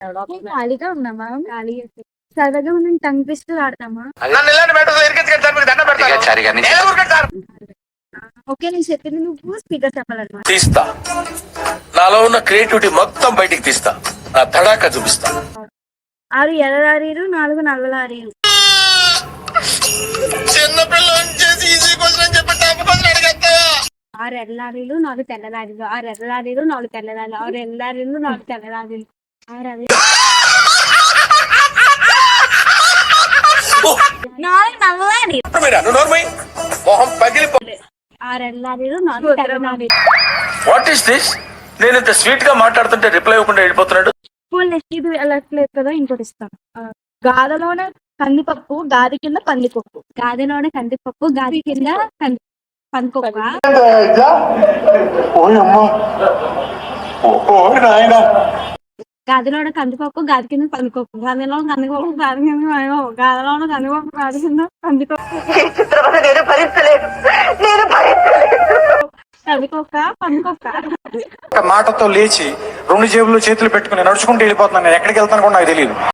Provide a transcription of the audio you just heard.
ఖాళీగా ఉన్నామా? సరదాగా మనం టంగ్ ట్విస్టర్ ఆడతామా? ఓకే, నేను చెప్పింది నువ్వు స్పీకర్ చెప్పాలన్నమాట. తీస్తా, నాలో ఉన్న క్రియేటివిటీ మొత్తం బయటికి తీస్తా, నా తడాక చూపిస్తా. 6 ఎర్ర లారీలు, 4 నల్ల లారీలు. ఆరు ఎర్ర లారీలు, 4 తెల్ల లారీలు. 6 ఎర్ర లారీలు, 4 తెల్ల లారీలు. 6 ఎర్ర లారీలు, 4 తెల్ల లారీలు. 4 నల్ల లారీలు. 6 ఎర్ర లారీలు, 4 తెల్ల లారీలు. What is this? నేను ఇంత స్వీట్ గా మాట్లాడుతుంటే రిప్లై ఇవ్వకుండా వెళ్ళిపోతున్నాడు. ఇది వెళ్ళట్లేదు కదా, ఇంకోటి ఇస్తాను. గాదలోనే కందిపప్పు, గాది కింద పందిపప్పు. గాదిలోనే కందిపప్పు, గాది కింద పందిపప్పు. గాదిలోనే కందిపప్పు, గాది కింద పందిపప్పు. గాదిలో కందిపప్పు, గాది కింద పందిపప్పు. గాదిలోనే కందిపప్పు, గాది కింద పందిపప్పు. కందికొక్క, పందికొక్క. మాటతో లేచి 2 జేబులు చేతులు పెట్టుకుని నడుచుకుంటూ వెళ్ళిపోతున్నాను. నేను ఎక్కడికి వెళ్తాను కూడా నాకు తెలియదు.